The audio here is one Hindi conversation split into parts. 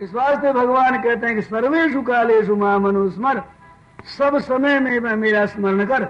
इस वास्ते भगवान कहते हैं कि सर्वेषु कालेषु माम अनुस्मर, सब समय में मेरा स्मरण कर।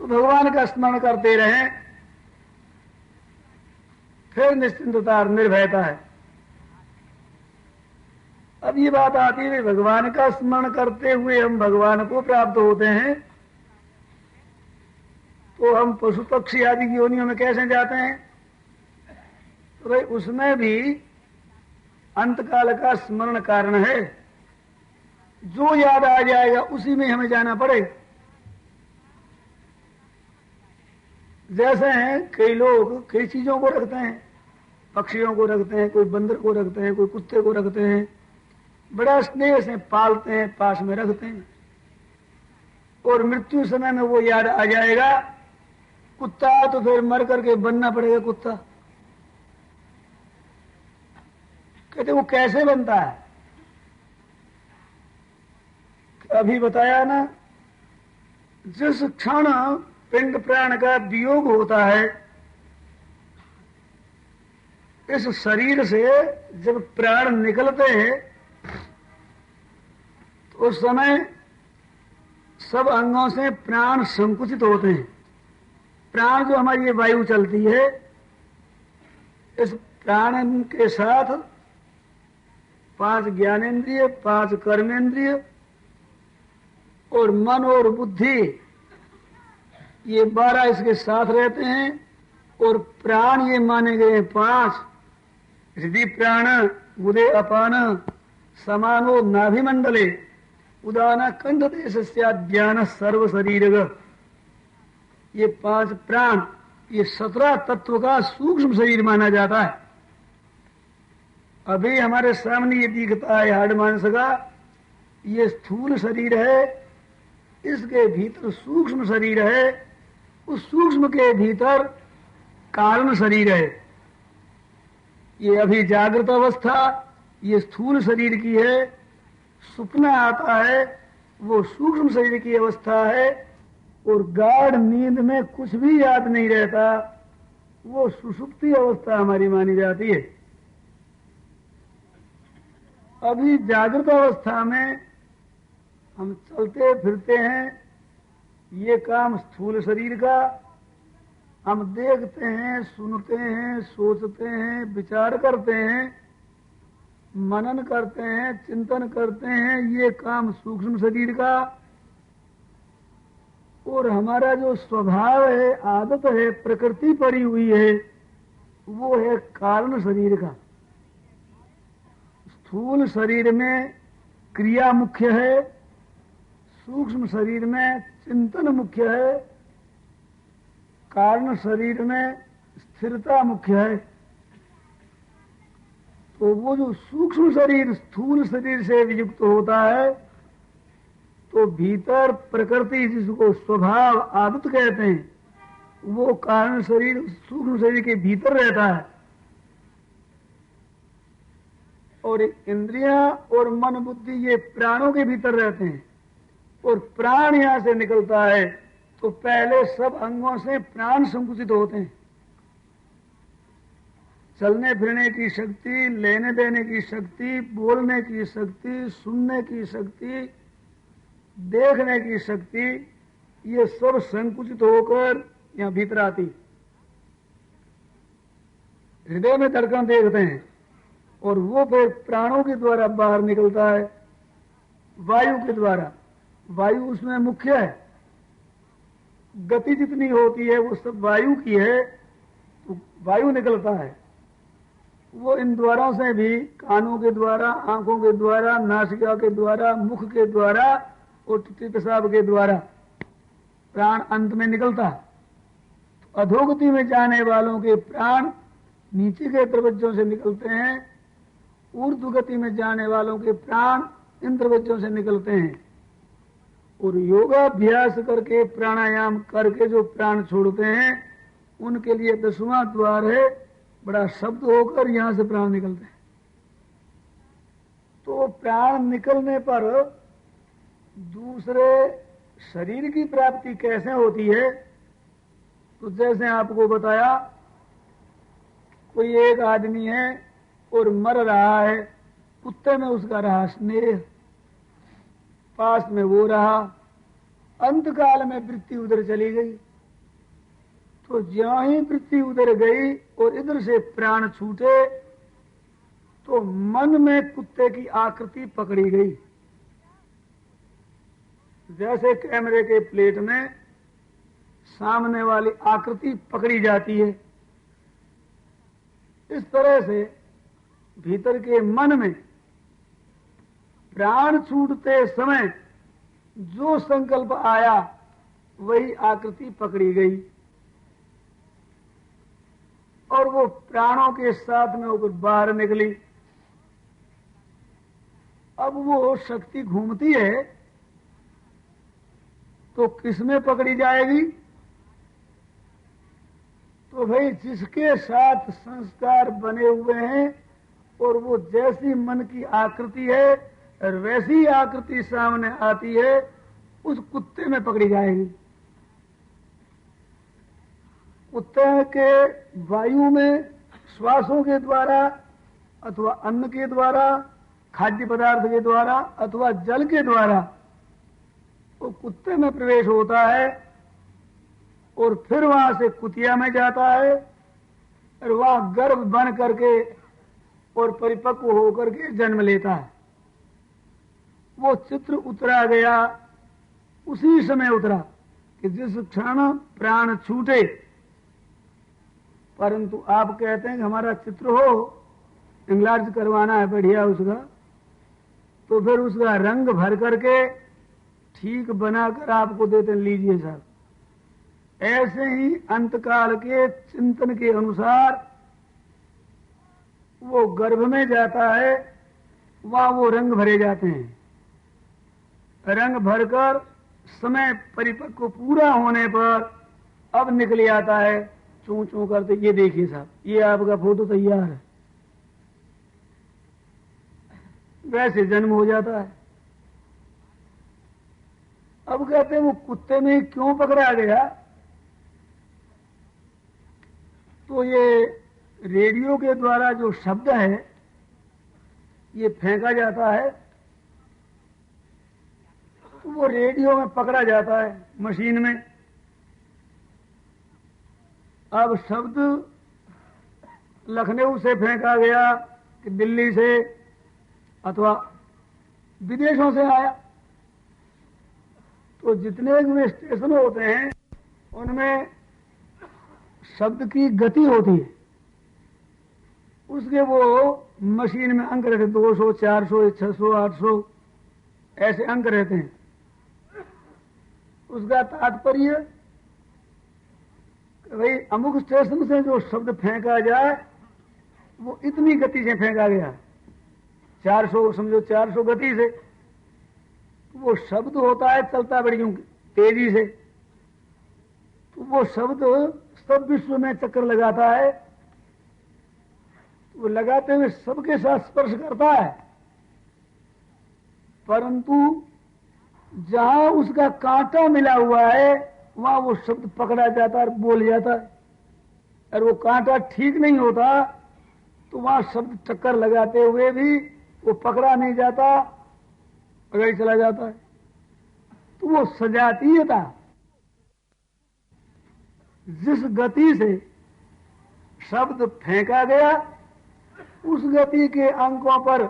तो भगवान का स्मरण करते रहें, फिर निश्चिंतता निर्भयता है। अब ये बात आती है, भगवान का स्मरण करते हुए हम भगवान को प्राप्त होते हैं, तो हम पशु पक्षी आदि की योनियों में कैसे जाते हैं? तो भाई उसमें भी अंतकाल का स्मरण कारण है। जो याद आ जाएगा उसी में हमें जाना पड़ेगा। जैसे हैं कई लोग कई चीजों को रखते हैं, पक्षियों को रखते हैं, कोई बंदर को रखते हैं, कोई कुत्ते को रखते हैं, बड़ा स्नेह से पालते हैं, पास में रखते हैं, और मृत्यु समय में वो याद आ जाएगा। कुत्ता तो फिर मर करके बनना पड़ेगा कुत्ता। कहते वो कैसे बनता है? अभी बताया ना, जिस क्षण पिंड प्राण का वियोग होता है, इस शरीर से जब प्राण निकलते हैं तो उस समय सब अंगों से प्राण संकुचित होते हैं। प्राण जो हमारी ये वायु चलती है, इस प्राण के साथ 5 ज्ञानेंद्रिय, 5 कर्मेंद्रिय और मन और बुद्धि, ये 12 इसके साथ रहते हैं। और प्राण ये माने गए 5, हृदय प्राण, उदय अपान, समानो नाभिमंडले, उदान कंठ देशस्याद्यान सर्व शरीर। ये 5 प्राण, ये 17 तत्व का सूक्ष्म शरीर माना जाता है। अभी हमारे सामने ये दिखता है हाड़ मांस का, ये स्थूल शरीर है, इसके भीतर सूक्ष्म शरीर है, उस सूक्ष्म के भीतर कारण शरीर है। ये अभी जागृत अवस्था ये स्थूल शरीर की है, सुपना आता है वो सूक्ष्म शरीर की अवस्था है, और गाढ़ नींद में कुछ भी याद नहीं रहता, वो सुषुप्ति अवस्था हमारी मानी जाती है। अभी जागृत अवस्था में हम चलते फिरते हैं, ये काम स्थूल शरीर का। हम देखते हैं, सुनते हैं, सोचते हैं, विचार करते हैं, मनन करते हैं, चिंतन करते हैं, ये काम सूक्ष्म शरीर का। और हमारा जो स्वभाव है, आदत है, प्रकृति पड़ी हुई है, वो है कारण शरीर का। स्थूल शरीर में क्रिया मुख्य है, सूक्ष्म शरीर में चिंतन मुख्य है, कारण शरीर में स्थिरता मुख्य है। तो वो जो सूक्ष्म शरीर स्थूल शरीर से वियुक्त होता है, तो भीतर प्रकृति, जिसको स्वभाव आदत कहते हैं, वो कारण शरीर सूक्ष्म शरीर के भीतर रहता है। और इंद्रियां और मन बुद्धि ये प्राणों के भीतर रहते हैं। और प्राण यहां से निकलता है तो पहले सब अंगों से प्राण संकुचित होते हैं। चलने फिरने की शक्ति, लेने देने की शक्ति, बोलने की शक्ति, सुनने की शक्ति, देखने की शक्ति, ये सब संकुचित होकर यहां भीतर आती। हृदय में धड़कन देखते हैं और वो फिर प्राणों के द्वारा बाहर निकलता है, वायु के द्वारा। वायु उसमें मुख्य है, गति जितनी होती है वो सब वायु की है, तो वायु निकलता है। वो इन द्वारों से भी, कानों के द्वारा, आंखों के द्वारा, नासिका के द्वारा, मुख के द्वारा और टट्टी पेशाब के द्वारा प्राण अंत में निकलता है। तो अधोगति में जाने वालों के प्राण नीचे के दरवाजों से निकलते हैं, ऊर्ध्व गति में जाने वालों के प्राण इन दरवाजों से निकलते हैं। और योगाभ्यास करके, प्राणायाम करके जो प्राण छोड़ते हैं, उनके लिए 10वां द्वार है, बड़ा शब्द होकर यहां से प्राण निकलते हैं। तो प्राण निकलने पर दूसरे शरीर की प्राप्ति कैसे होती है? तो जैसे आपको बताया, कोई एक आदमी है और मर रहा है, कुत्ते में उसका रहा स्नेह, पास में वो रहा, अंतकाल में वृत्ति उधर चली गई। तो ज्यों ही वृत्ति उधर गई और इधर से प्राण छूटे तो मन में कुत्ते की आकृति पकड़ी गई। जैसे कैमरे के प्लेट में सामने वाली आकृति पकड़ी जाती है, इस तरह से भीतर के मन में प्राण छूटते समय जो संकल्प आया वही आकृति पकड़ी गई और वो प्राणों के साथ में होकर बाहर निकली। अब वो शक्ति घूमती है तो किसमें पकड़ी जाएगी? तो भाई जिसके साथ संस्कार बने हुए हैं और वो जैसी मन की आकृति है और वैसी आकृति सामने आती है, उस कुत्ते में पकड़ी जाएगी। कुत्ते के वायु में श्वासों के द्वारा अथवा अन्न के द्वारा, खाद्य पदार्थ के द्वारा अथवा जल के द्वारा वो कुत्ते में प्रवेश होता है और फिर वहां से कुतिया में जाता है और वहां गर्भ बन करके और परिपक्व होकर के जन्म लेता है। वो चित्र उतरा गया, उसी समय उतरा कि जिस क्षण प्राण छूटे। परंतु आप कहते हैं कि हमारा चित्र हो, इंग्लार्ज करवाना है बढ़िया उसका, तो फिर उसका रंग भर करके ठीक बनाकर आपको देते हैं, लीजिए साहब। ऐसे ही अंतकाल के चिंतन के अनुसार वो गर्भ में जाता है, वहां वो रंग भरे जाते हैं। रंग भरकर समय परिपक्व पूरा होने पर अब निकल आता है चूं चूं करते। ये देखिए साहब, ये आपका फोटो तैयार है। वैसे जन्म हो जाता है। अब कहते हैं वो कुत्ते में क्यों पकड़ा गया? तो ये रेडियो के द्वारा जो शब्द है ये फेंका जाता है, तो वो रेडियो में पकड़ा जाता है मशीन में। अब शब्द लखनऊ से फेंका गया कि दिल्ली से अथवा विदेशों से आया, तो जितने भी स्टेशन होते हैं उनमें शब्द की गति होती है, उसके वो मशीन में अंक रहते, 200, 400, 600, 800 ऐसे अंक रहते हैं। उसका तात्पर्य भाई अमुक स्टेशन से जो शब्द फेंका जाए वो इतनी गति से फेंका गया, 400 समझो, 400 गति से। वो शब्द होता है चलता बड़ी तेजी से, तो वो शब्द सब विश्व में चक्कर लगाता है, वो लगाते हुए सबके साथ स्पर्श करता है। परंतु जहां उसका कांटा मिला हुआ है वहां वो शब्द पकड़ा जाता है और बोल जाता है, और वो कांटा ठीक नहीं होता तो वहां शब्द चक्कर लगाते हुए भी वो पकड़ा नहीं जाता, अगर ही चला जाता है। तो वो सजातीयता, जिस गति से शब्द फेंका गया उस गति के अंकों पर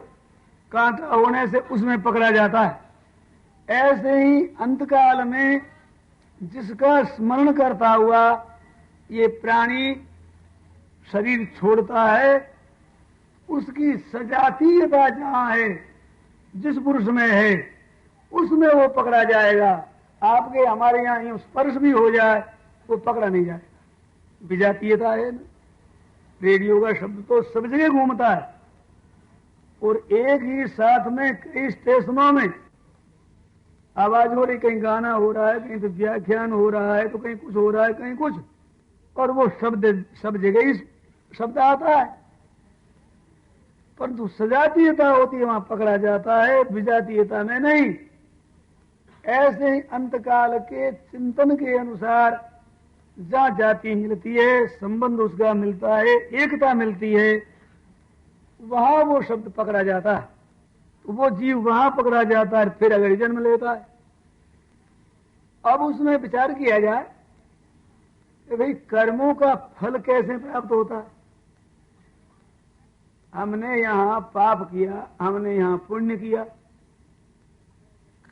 कांटा होने से उसमें पकड़ा जाता है। ऐसे ही अंतकाल में जिसका स्मरण करता हुआ ये प्राणी शरीर छोड़ता है, उसकी सजातीयता जहां है, जिस पुरुष में है, उसमें वो पकड़ा जाएगा। आपके हमारे यहाँ यूं स्पर्श भी हो जाए वो पकड़ा नहीं जाएगा, विजातीयता है ना। रेडियो का शब्द तो सब जगह घूमता है और एक ही साथ में कई स्टेशनों में आवाज हो रही, कहीं गाना हो रहा है, कहीं तो व्याख्यान हो रहा है, तो कहीं कुछ हो रहा है, कहीं कुछ, और वो शब्द सब जगह ही शब्द आता है। परंतु सजातीयता होती है, वहां पकड़ा जाता है, विजातीयता में नहीं। ऐसे ही अंतकाल के चिंतन के अनुसार जहां जाति मिलती है, संबंध उसका मिलता है, एकता मिलती है, वहां वो शब्द पकड़ा जाता है, तो वो जीव वहां पकड़ा जाता है, फिर अगर जन्म लेता है। अब उसमें विचार किया जाए कि भाई कर्मों का फल कैसे प्राप्त होता है। हमने यहां पाप किया, हमने यहां पुण्य किया,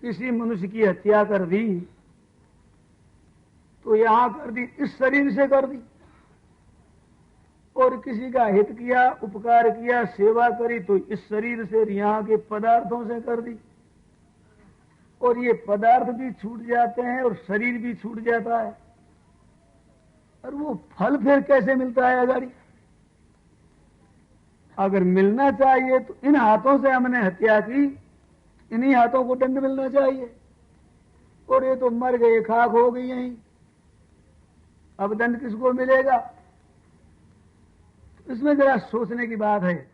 किसी मनुष्य की हत्या कर दी तो यहां कर दी, इस शरीर से कर दी, और किसी का हित किया, उपकार किया, सेवा करी तो इस शरीर से, यहाँ के पदार्थों से कर दी, और ये पदार्थ भी छूट जाते हैं और शरीर भी छूट जाता है। और वो फल फिर कैसे मिलता है अगाड़ी? अगर मिलना चाहिए तो इन हाथों से हमने हत्या की, इन्हीं हाथों को दंड मिलना चाहिए, और ये तो मर गए, खाक हो गई यहीं, अब दंड किसको मिलेगा? इसमें जरा सोचने की बात है।